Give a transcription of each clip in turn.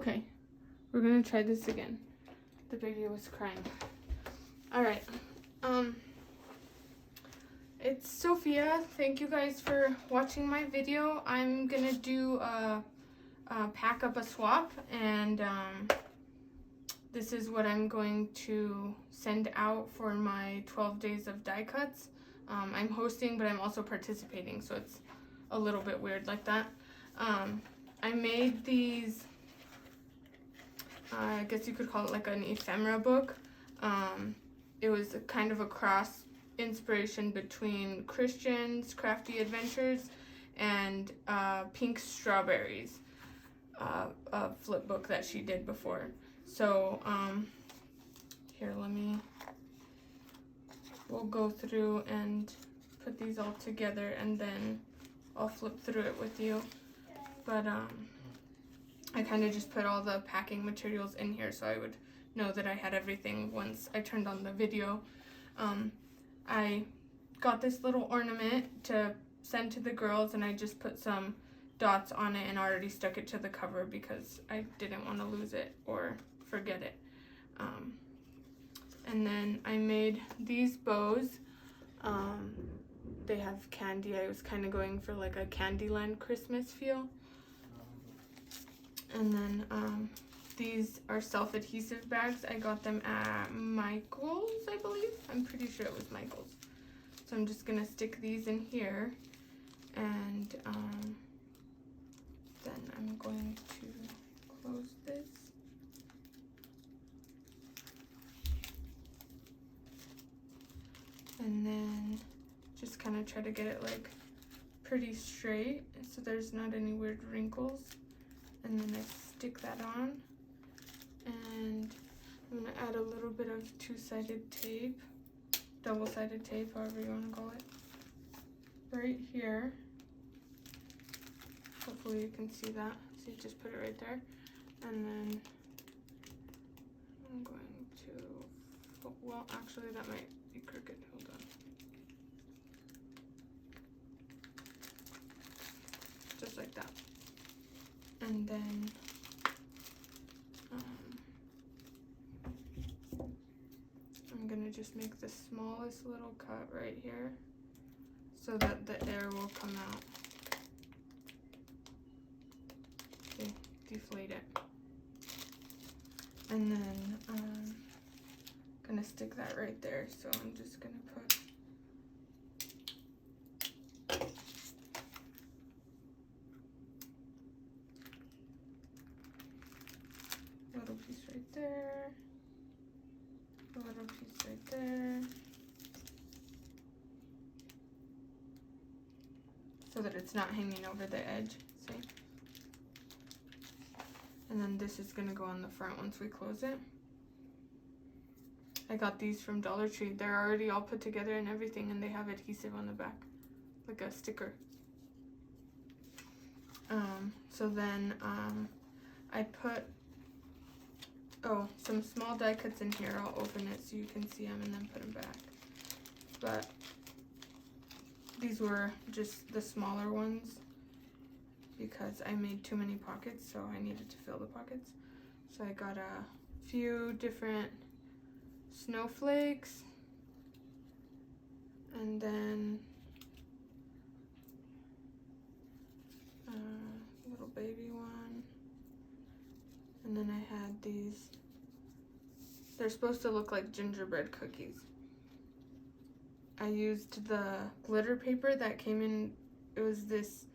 Okay, we're gonna try this again. The baby was crying. All right. It's Sophia. Thank you guys for watching my video. I'm gonna do a pack up a swap, and this is what I'm going to send out for my 12 days of die cuts. I'm hosting, but I'm also participating, so it's a little bit weird like that. I made these, I guess you could call it like an ephemera book. It was kind of a cross inspiration between Christian's Crafty Adventures and Pink Strawberries, a flip book that she did before. So here, we'll go through and put these all together, and then I'll flip through it with you. But I kind of just put all the packing materials in here so I would know that I had everything once I turned on the video. I got this little ornament to send to the girls, and I just put some dots on it and already stuck it to the cover because I didn't want to lose it or forget it. And then I made these bows. They have candy. I was kind of going for like a Candyland Christmas feel. And then these are self-adhesive bags. I got them at Michael's, I believe. I'm pretty sure it was Michael's. So I'm just gonna stick these in here, and then I'm going to close this. And then just kind of try to get it like pretty straight so there's not any weird wrinkles. And then I stick that on, and I'm gonna add a little bit of two-sided tape, double-sided tape, however you want to call it, right here. Hopefully you can see that. So you just put it right there, and then I'm going to, well, actually that might be crooked. Hold on. Just like that. And then I'm gonna just make the smallest little cut right here so that the air will come out. Okay, deflate it. And then gonna stick that right there. So I'm just gonna put a little piece right there, a little piece right there, so that it's not hanging over the edge, see? And then this is gonna go on the front once we close it. I got these from Dollar Tree. They're already all put together and everything, and they have adhesive on the back, like a sticker. So then I put some small die cuts in here. I'll open it so you can see them and then put them back. But these were just the smaller ones because I made too many pockets, so I needed to fill the pockets. So I got a few different snowflakes, and then a little baby one. And then I had these, they're supposed to look like gingerbread cookies. I used the glitter paper that came in, it was this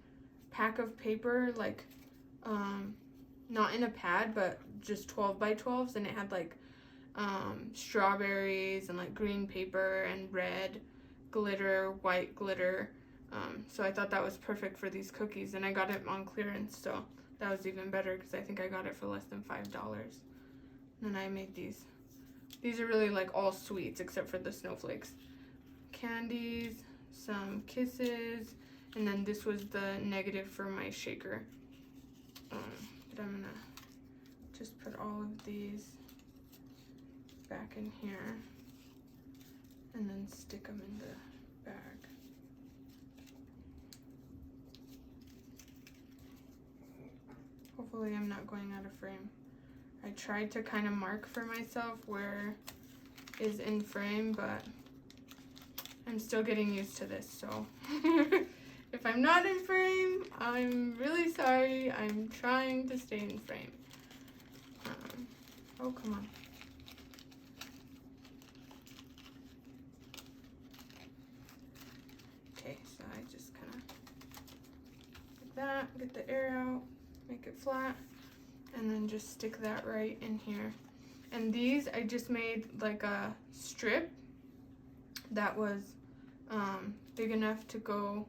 pack of paper, like, not in a pad, but just 12 by 12s, and it had like strawberries and like green paper and red glitter, white glitter. So I thought that was perfect for these cookies, and I got it on clearance, so that was even better because I think I got it for less than $5. And then I made these. These are really like all sweets except for the snowflakes. Candies, some kisses, and then this was the negative for my shaker. But I'm gonna just put all of these back in here and then stick them in the bag. Hopefully I'm not going out of frame. I tried to kind of mark for myself where is in frame, but I'm still getting used to this, so if I'm not in frame, I'm really sorry. I'm trying to stay in frame. Oh, come on. Okay, so I just kind of like that, get the air out, make it flat, and then just stick that right in here. And these, I just made like a strip that was big enough to go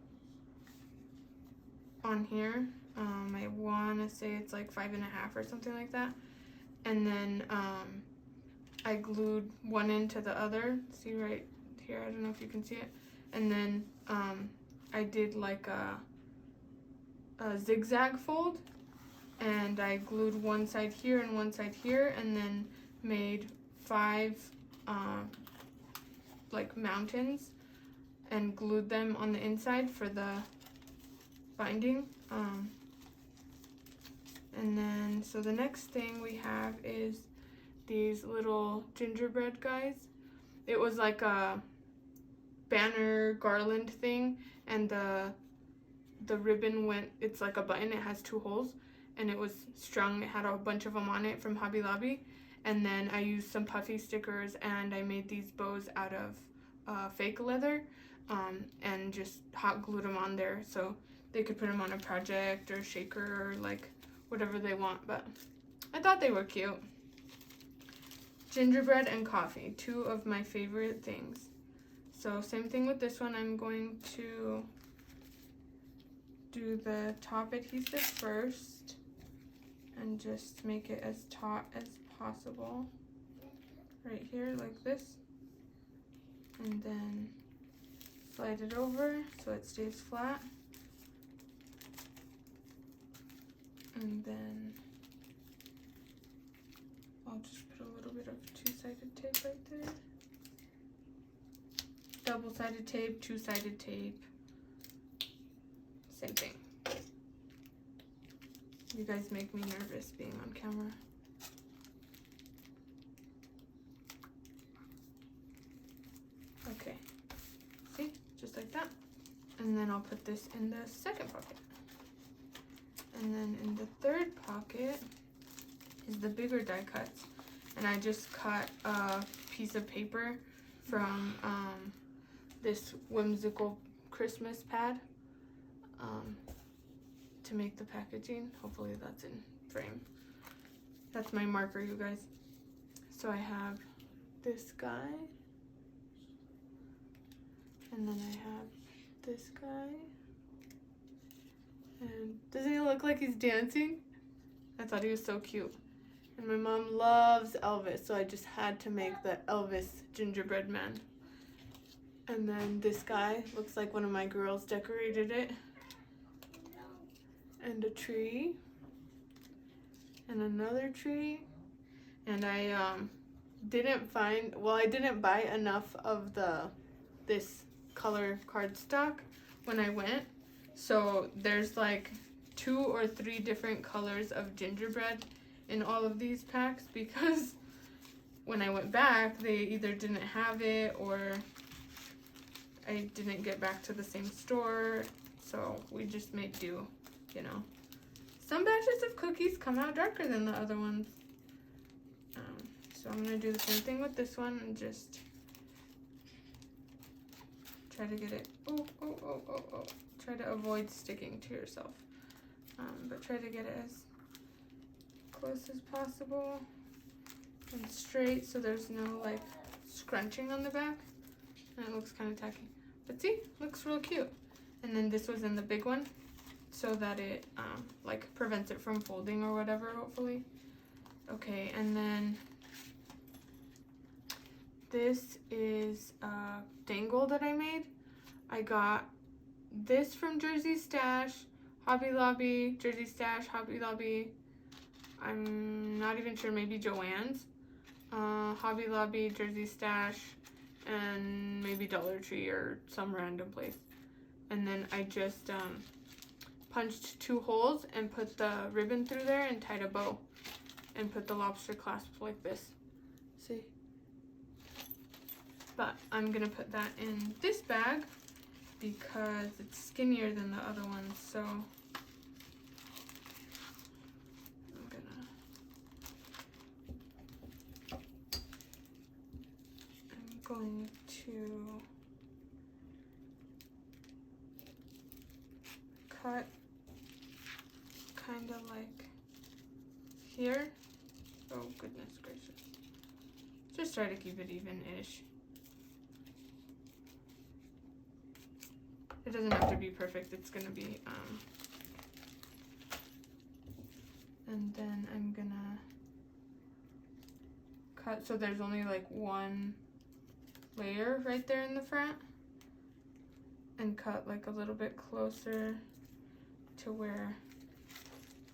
on here. I want to say it's like 5.5 or something like that. And then I glued one into the other. See right here, I don't know if you can see it. And then I did like a zigzag fold, and I glued one side here and one side here, and then made 5 like mountains and glued them on the inside for the binding. And then, so the next thing we have is these little gingerbread guys. It was like a banner garland thing, and the ribbon went, it's like a button, it has 2 holes, and it was strung, it had a bunch of them on it from Hobby Lobby. And then I used some puffy stickers, and I made these bows out of fake leather, and just hot glued them on there so they could put them on a project or shaker or like whatever they want. But I thought they were cute. Gingerbread and coffee, 2 of my favorite things. So same thing with this one. I'm going to do the top adhesive first and just make it as taut as possible right here like this, and then slide it over so it stays flat, and then I'll just put a little bit of 2-sided tape right there. Double-sided tape, 2-sided tape, same thing. You guys make me nervous being on camera. Okay, see, just like that. And then I'll put this in the second pocket. And then in the third pocket is the bigger die cuts. And I just cut a piece of paper from this whimsical Christmas pad to make the packaging. Hopefully that's in frame. That's my marker, you guys. So I have this guy, and then I have this guy. And doesn't he look like he's dancing? I thought he was so cute. And my mom loves Elvis, so I just had to make the Elvis gingerbread man. And then this guy looks like one of my girls decorated it. And a tree. And another tree. And I didn't buy enough of this color cardstock when I went. So there's like 2 or 3 different colors of gingerbread in all of these packs, because when I went back, they either didn't have it or I didn't get back to the same store. So we just made do, you know. Some batches of cookies come out darker than the other ones. So I'm going to do the same thing with this one and just try to get it, try to avoid sticking to yourself. But try to get it as close as possible and straight so there's no like scrunching on the back. And it looks kind of tacky. But see, looks real cute. And then this was in the big one so that it like prevents it from folding or whatever, hopefully. Okay, and then this is a dangle that I made. I got this from Jersey Stash, Hobby Lobby, Jersey Stash, Hobby Lobby. I'm not even sure, maybe Joann's, Hobby Lobby, Jersey Stash, and maybe Dollar Tree or some random place. And then I just punched 2 holes and put the ribbon through there and tied a bow and put the lobster clasp like this. See? But I'm gonna put that in this bag because it's skinnier than the other ones, so I'm going to cut kind of like here. Oh goodness gracious. Just try to keep it even-ish. It doesn't have to be perfect, it's gonna be, and then I'm gonna cut so there's only like 1 layer right there in the front, and cut like a little bit closer to where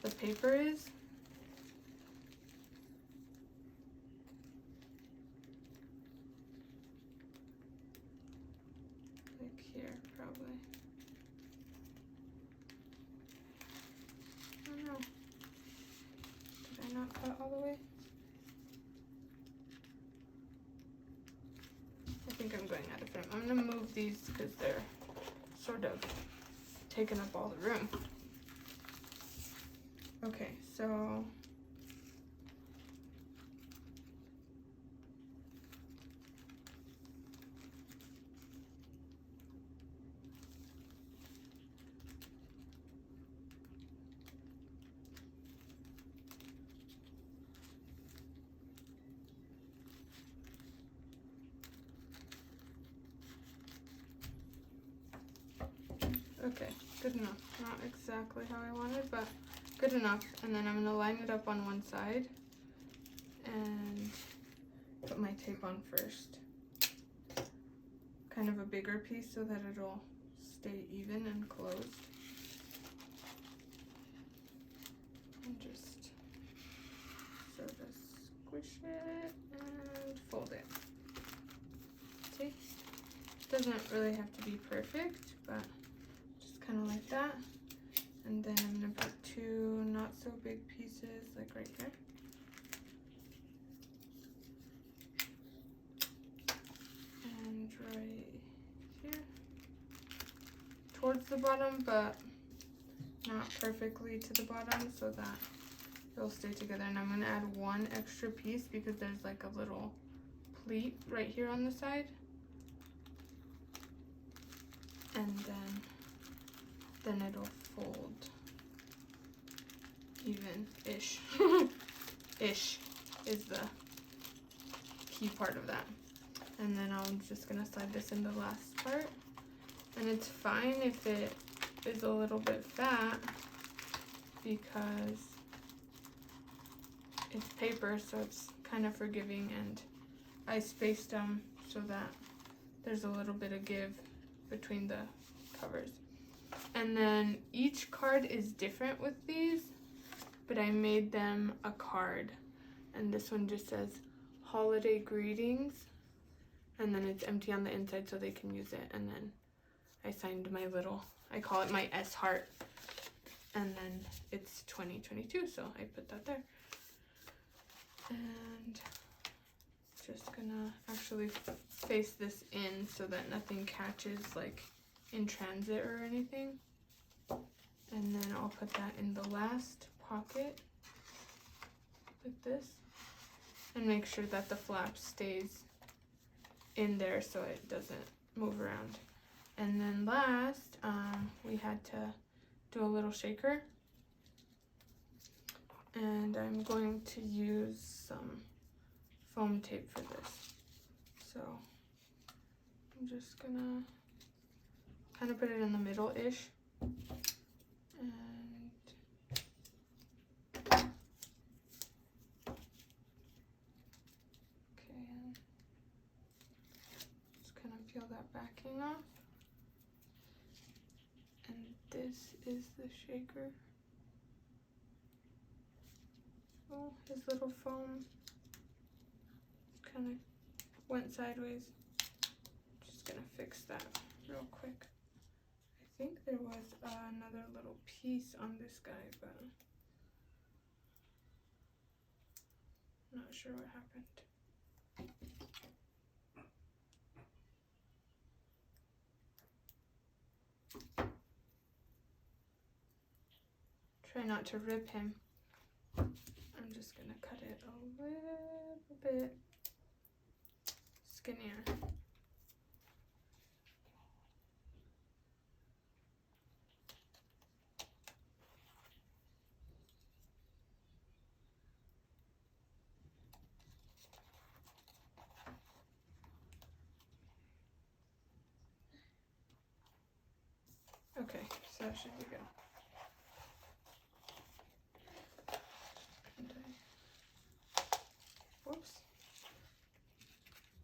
the paper is. Like here, probably. I don't know. Did I not cut all the way? I think I'm going out of frame. I'm gonna move these because they're sort of taking up all the room. Okay, so okay, good enough. Not exactly how I wanted, but good enough. And then I'm gonna line it up on one side and put my tape on first. Kind of a bigger piece so that it'll stay even and closed. And just sort of squish it and fold it. See? Doesn't really have to be perfect, but kind of like that. And then I'm gonna put 2 not so big pieces like right here. And right here. Towards the bottom, but not perfectly to the bottom so that it'll stay together. And I'm gonna add 1 extra piece because there's like a little pleat right here on the side. And then it'll fold even-ish. Ish is the key part of that. And then I'm just gonna slide this in the last part. And it's fine if it is a little bit fat because it's paper, so it's kind of forgiving, and I spaced them so that there's a little bit of give between the covers. And then each card is different with these, but I made them a card. And this one just says holiday greetings, and then it's empty on the inside so they can use it. And then I signed my little, I call it my S heart. And then it's 2022, so I put that there. And just gonna actually face this in so that nothing catches like in transit or anything. And then I'll put that in the last pocket like this, and make sure that the flap stays in there so it doesn't move around. And then last, we had to do a little shaker, and I'm going to use some foam tape for this. So I'm just gonna kind of put it in the middle-ish. And okay, and just kind of peel that backing off. And this is the shaker. Oh, his little foam kind of went sideways. Just gonna fix that real quick. I think there was another little piece on this guy, but I'm not sure what happened. Try not to rip him. I'm just gonna cut it a little bit skinnier. Okay, so that should be good. Whoops.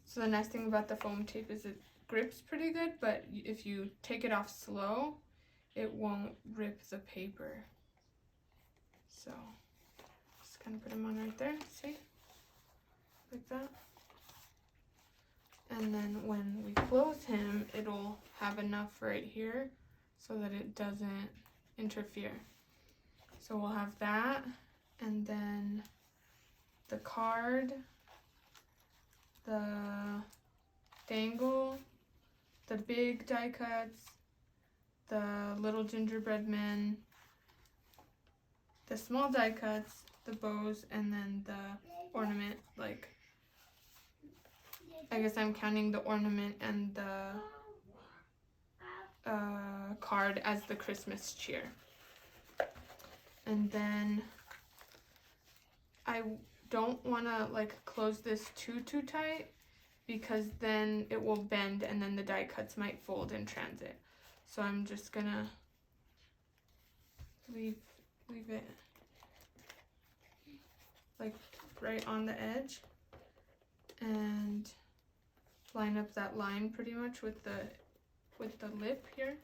So the nice thing about the foam tape is it grips pretty good, but if you take it off slow, it won't rip the paper. So just kind of put them on right there, see? Like that. And then when we close him, it'll have enough right here so that it doesn't interfere. So we'll have that, and then the card, the dangle, the big die cuts, the little gingerbread men, the small die cuts, the bows, and then the ornament. Like, I guess I'm counting the ornament and the card as the Christmas cheer. And then I don't want to like close this too tight, because then it will bend and then the die cuts might fold in transit. So I'm just gonna leave it like right on the edge and line up that line pretty much with the lip here.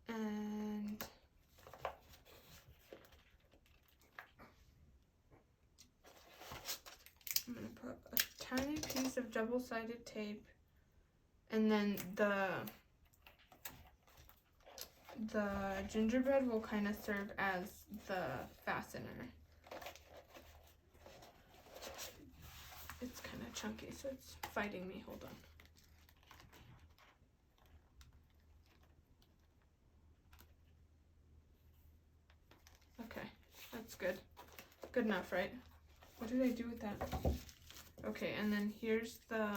And I'm gonna put a tiny piece of double-sided tape, and then the gingerbread will kind of serve as the fastener. It's kind of chunky, so it's fighting me. Hold on. Okay, that's good. Good enough, right? What did I do with that? Okay, and then here's the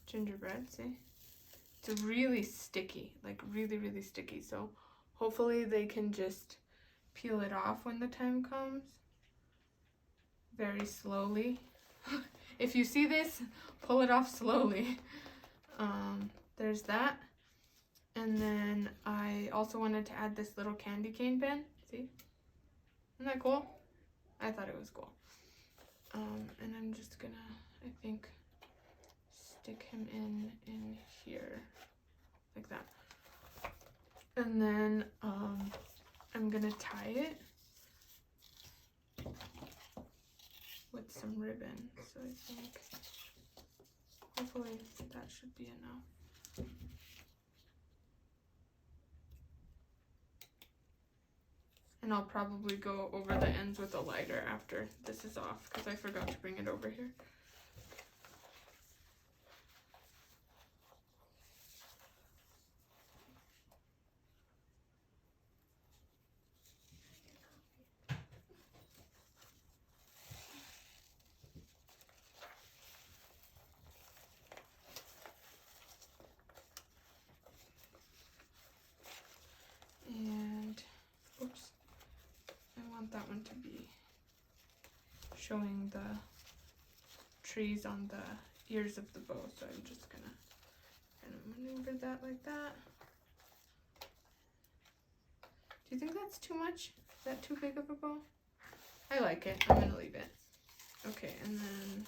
gingerbread, see? It's really sticky, like really sticky. So hopefully they can just peel it off when the time comes. Very slowly. If you see this, pull it off slowly. There's that. And then I also wanted to add this little candy cane pen. See? Isn't that cool? I thought it was cool. And I'm just gonna, I think, stick him in here, like that. And then I'm gonna tie it with some ribbon. So I think hopefully that should be enough. And I'll probably go over the ends with a lighter after this is off, because I forgot to bring it over here. And, oops, I want that one to be showing the trees on the ears of the bow, so I'm just gonna kind of maneuver that like that. Do you think that's too much? Is that too big of a bow? I like it. I'm gonna leave it. Okay, and then,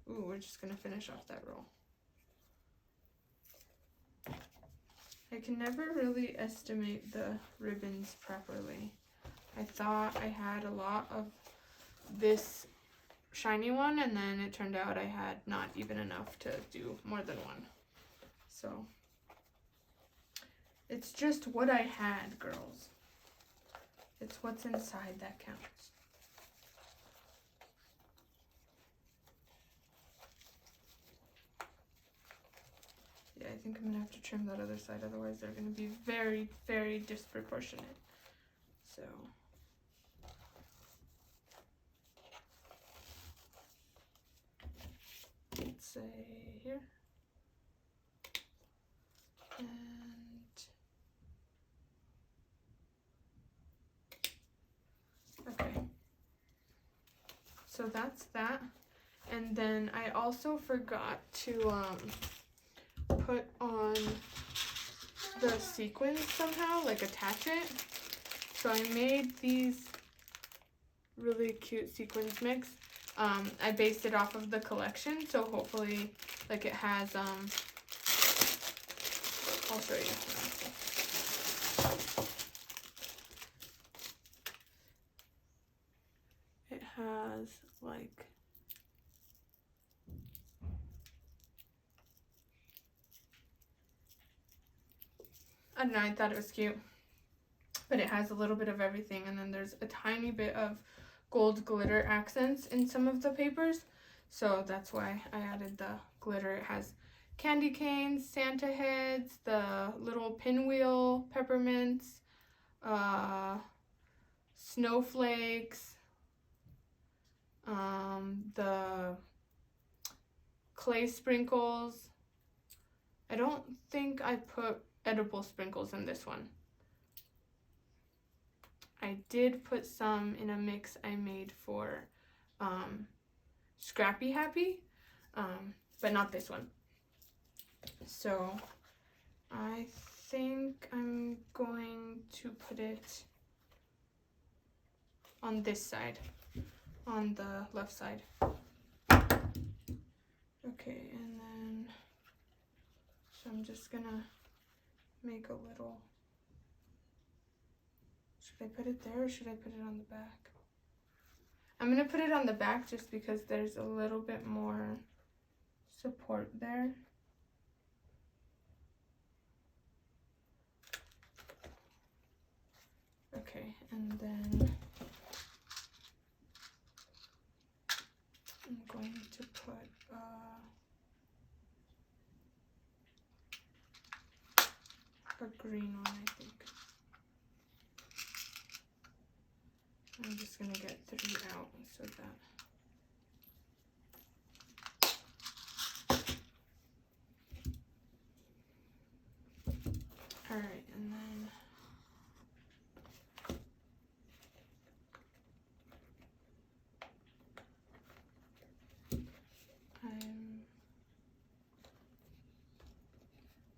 ooh, we're just gonna finish off that roll. I can never really estimate the ribbons properly. I thought I had a lot of this shiny one, and then it turned out I had not even enough to do more than one. So it's just what I had, girls. It's what's inside that counts. Yeah, I think I'm gonna have to trim that other side, otherwise they're gonna be very, very disproportionate. So let's say here. And okay. So that's that. And then I also forgot to put on the sequins somehow, like attach it. So I made these really cute sequins mix. I based it off of the collection, so hopefully like it has I'll show you. It has like I don't know, I thought it was cute. But it has a little bit of everything, and then there's a tiny bit of gold glitter accents in some of the papers. So that's why I added the glitter. It has candy canes, Santa heads, the little pinwheel peppermints, snowflakes, the clay sprinkles. I don't think I put edible sprinkles in this one. I did put some in a mix I made for Scrappy Happy, but not this one. So I think I'm going to put it on this side, on the left side. Okay, and then, so I'm just gonna make a little, should I put it there or should I put it on the back? I'm gonna put it on the back just because there's a little bit more support there. Okay, and then I'm going to put a green one, I think. I'm just gonna get 3 out so that alright, and then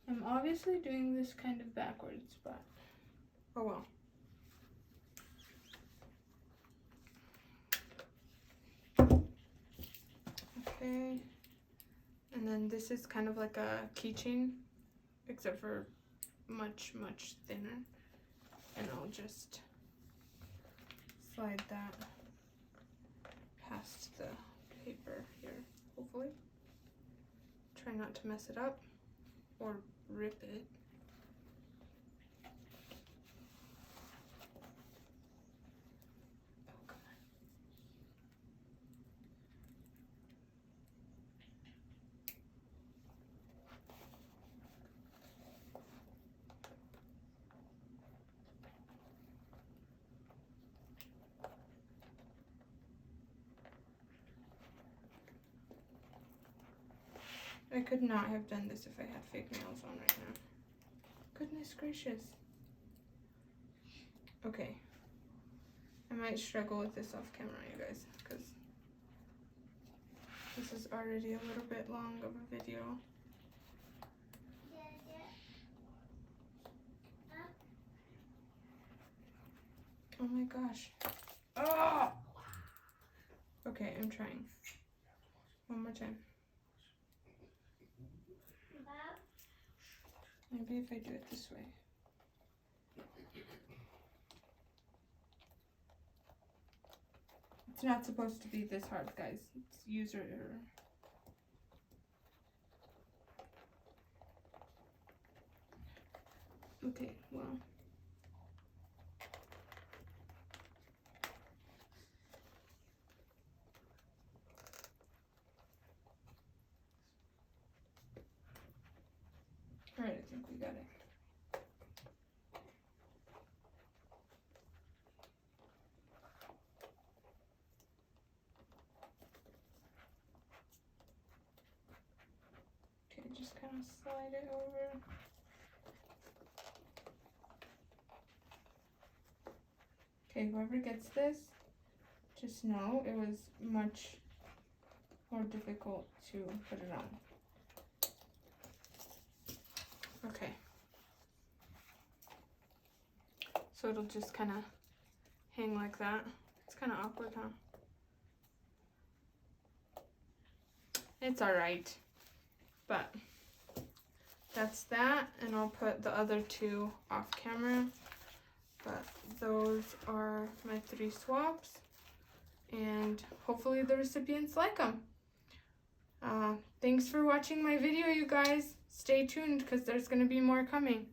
I'm obviously doing this kind of backwards, but oh well. Okay, and then this is kind of like a keychain, except for much, much thinner, and I'll just slide that past the paper here, hopefully. Try not to mess it up or rip it. Oh, come on. I could not have done this if I had fake nails on right now. Goodness gracious. Okay. I might struggle with this off camera, you guys, because this is already a little bit long of a video. Oh my gosh. Oh! Okay, I'm trying. One more time. Maybe if I do it this way. It's not supposed to be this hard, guys. It's user error. Okay, well. Alright, I think we got it. Okay, just kind of slide it over. Okay, whoever gets this, just know it was much more difficult to put it on. Okay. So it'll just kind of hang like that. It's kind of awkward, huh? It's alright. But that's that, and I'll put the other two off camera. But those are my 3 swaps, and hopefully the recipients like them. Thanks for watching my video, you guys. Stay tuned because there's going to be more coming.